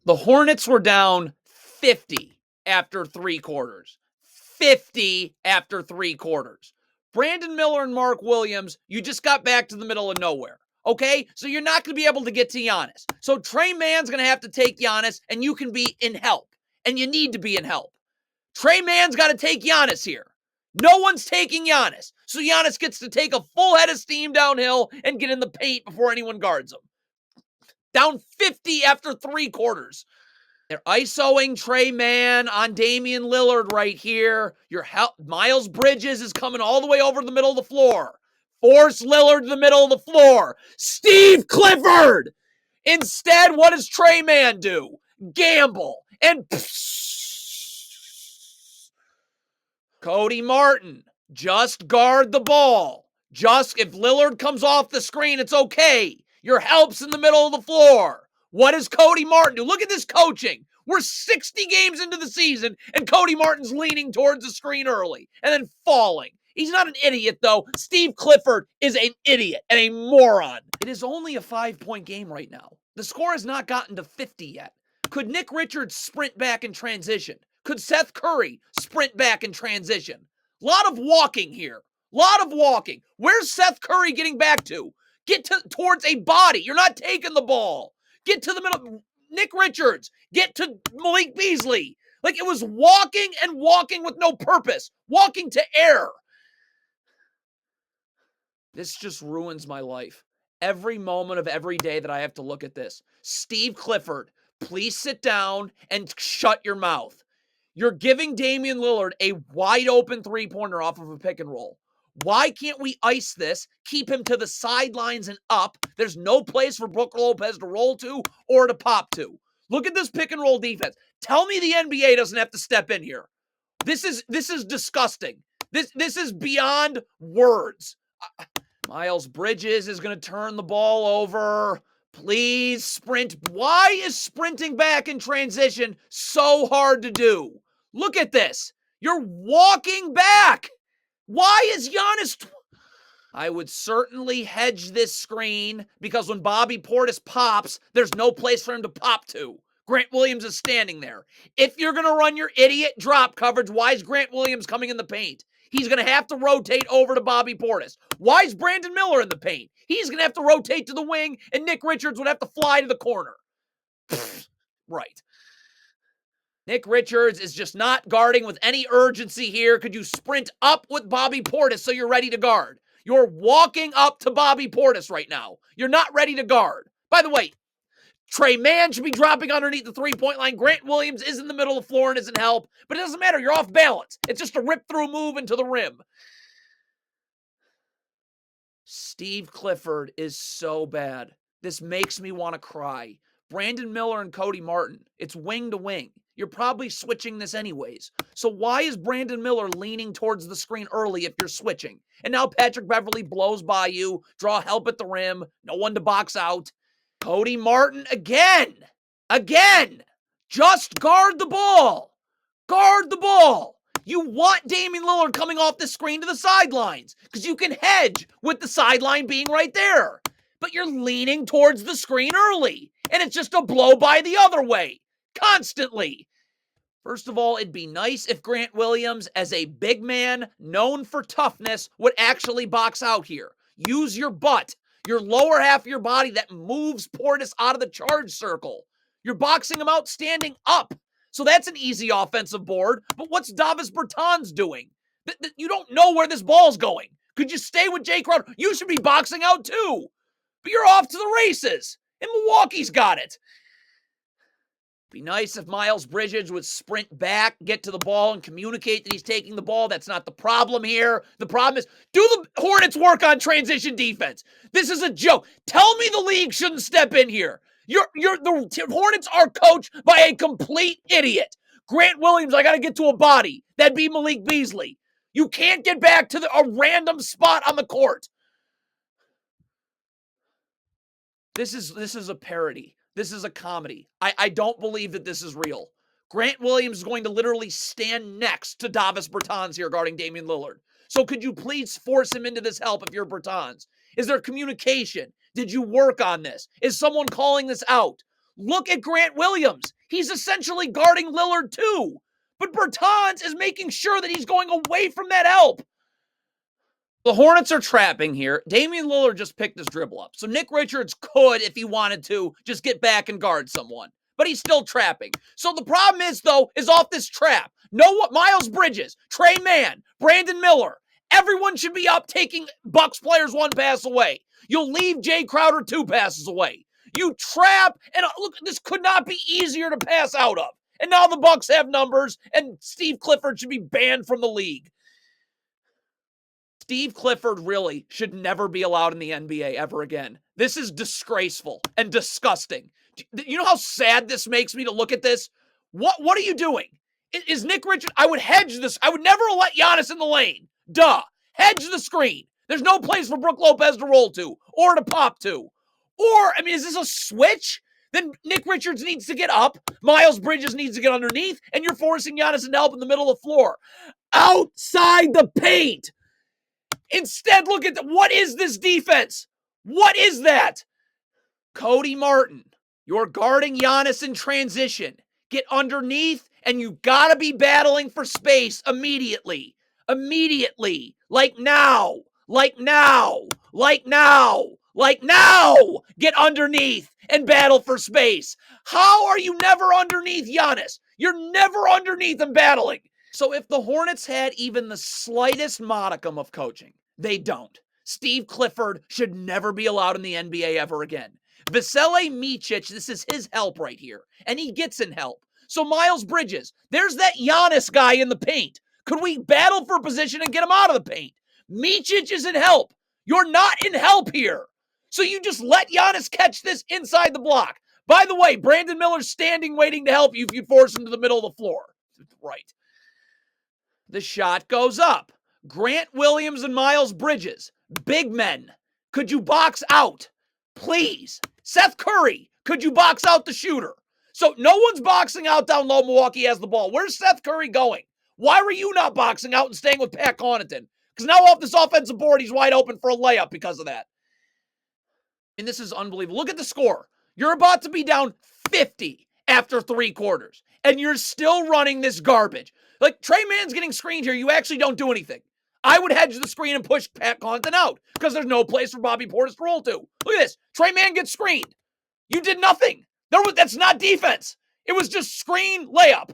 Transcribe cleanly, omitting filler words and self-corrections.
The Hornets were down 50 after 3 quarters. 50 after 3 quarters. Brandon Miller and Mark Williams, you just got back to the middle of nowhere. Okay? So you're not going to be able to get to Giannis. So Trey Mann's going to have to take Giannis, and you can be in help. And you need to be in help. Trey Mann's got to take Giannis here. No one's taking Giannis. So Giannis gets to take a full head of steam downhill and get in the paint before anyone guards him. Down 50 after 3 quarters. They're ISOing Trey Mann on Damian Lillard right here. Miles Bridges is coming all the way over to the middle of the floor. Force Lillard to the middle of the floor. Steve Clifford! Instead, what does Trey Mann do? Gamble. And Cody Martin, just guard the ball. Just if Lillard comes off the screen, it's okay. Your help's in the middle of the floor. What does Cody Martin do? Look at this coaching. We're 60 games into the season, and Cody Martin's leaning towards the screen early and then falling. He's not an idiot, though. Steve Clifford is an idiot and a moron. It is only a 5-point game right now. The score has not gotten to 50 yet. Could Nick Richards sprint back in transition? Could Seth Curry sprint back in transition? A lot of walking here. Lot of walking. Where's Seth Curry getting back to? Get towards a body. You're not taking the ball. Get to the middle. Nick Richards. Get to Malik Beasley. Like it was walking and walking with no purpose. Walking to air. This just ruins my life. Every moment of every day that I have to look at this. Steve Clifford, please sit down and shut your mouth. You're giving Damian Lillard a wide open three-pointer off of a pick and roll. Why can't we ice this, keep him to the sidelines and up? There's no place for Brook Lopez to roll to or to pop to. Look at this pick and roll defense. Tell me the NBA doesn't have to step in here. This is disgusting. This is beyond words. Miles Bridges is going to turn the ball over. Please sprint. Why is sprinting back in transition so hard to do? Look at this. You're walking back. Why is Giannis... I would certainly hedge this screen because when Bobby Portis pops, there's no place for him to pop to. Grant Williams is standing there. If you're going to run your idiot drop coverage, why is Grant Williams coming in the paint? He's going to have to rotate over to Bobby Portis. Why is Brandon Miller in the paint? He's going to have to rotate to the wing, and Nick Richards would have to fly to the corner. Right. Nick Richards is just not guarding with any urgency here. Could you sprint up with Bobby Portis so you're ready to guard? You're walking up to Bobby Portis right now. You're not ready to guard. By the way, Trey Mann should be dropping underneath the three-point line. Grant Williams is in the middle of the floor and isn't help. But it doesn't matter. You're off balance. It's just a rip-through move into the rim. Steve Clifford is so bad. This makes me want to cry. Brandon Miller and Cody Martin. It's wing to wing. You're probably switching this anyways. So why is Brandon Miller leaning towards the screen early if you're switching? And now Patrick Beverley blows by you. Draw help at the rim. No one to box out. Cody Martin again. Again. Just guard the ball. Guard the ball. You want Damian Lillard coming off the screen to the sidelines because you can hedge with the sideline being right there. But you're leaning towards the screen early, and it's just a blow by the other way constantly. First of all, it'd be nice if Grant Williams, as a big man known for toughness, would actually box out here. Use your butt, your lower half of your body that moves Portis out of the charge circle. You're boxing him out standing up. So that's an easy offensive board. But what's Davis Bertans doing? You don't know where this ball's going. Could you stay with Jay Crowder? You should be boxing out too. But you're off to the races. And Milwaukee's got it. Be nice if Miles Bridges would sprint back, get to the ball, and communicate that he's taking the ball. That's not the problem here. The problem is, do the Hornets work on transition defense? This is a joke. Tell me the league shouldn't step in here. The Hornets are coached by a complete idiot. Grant Williams, I got to get to a body. That'd be Malik Beasley. You can't get back to a random spot on the court. This is a parody. This is a comedy. I don't believe that this is real. Grant Williams is going to literally stand next to Davis Bertans here guarding Damian Lillard. So could you please force him into this help if you're Bertans? Is there communication? Did you work on this? Is someone calling this out? Look at Grant Williams. He's essentially guarding Lillard too. But Bertans is making sure that he's going away from that help. The Hornets are trapping here. Damian Lillard just picked his dribble up. So Nick Richards could, if he wanted to, just get back and guard someone. But he's still trapping. So the problem is, though, is off this trap. Miles Bridges, Trey Mann, Brandon Miller. Everyone should be up taking Bucks players one pass away. You'll leave Jay Crowder 2 passes away. You trap, and look, this could not be easier to pass out of. And now the Bucks have numbers, and Steve Clifford should be banned from the league. Steve Clifford really should never be allowed in the NBA ever again. This is disgraceful and disgusting. You know how sad this makes me to look at this? What are you doing? Is Nick Richards? I would hedge this. I would never let Giannis in the lane. Duh. Hedge the screen. There's no place for Brook Lopez to roll to or to pop to. Or, is this a switch? Then Nick Richards needs to get up. Miles Bridges needs to get underneath. And you're forcing Giannis into help in the middle of the floor. Outside the paint. Instead, look at what is this defense? What is that? Cody Martin, you're guarding Giannis in transition. Get underneath, and you gotta be battling for space immediately. Immediately. Like now. Like now. Like now. Like now. Get underneath and battle for space. How are you never underneath Giannis? You're never underneath him battling. So if the Hornets had even the slightest modicum of coaching, they don't. Steve Clifford should never be allowed in the NBA ever again. Vasilije Micic, this is his help right here, and he gets in help. So Miles Bridges, there's that Giannis guy in the paint. Could we battle for position and get him out of the paint? Micic is in help. You're not in help here. So you just let Giannis catch this inside the block. By the way, Brandon Miller's standing waiting to help you if you force him to the middle of the floor. Right. The shot goes up. Grant Williams and Miles Bridges, big men. Could you box out? Please. Seth Curry, could you box out the shooter? So no one's boxing out down low. Milwaukee has the ball. Where's Seth Curry going? Why were you not boxing out and staying with Pat Connaughton? Because now off this offensive board, he's wide open for a layup because of that. And this is unbelievable. Look at the score. You're about to be down 50 after 3 quarters, and you're still running this garbage. Like, Trey Mann's getting screened here. You actually don't do anything. I would hedge the screen and push Pat Connaughton out because there's no place for Bobby Portis to roll to. Look at this. Trey Mann gets screened. You did nothing. That's not defense. It was just screen layup.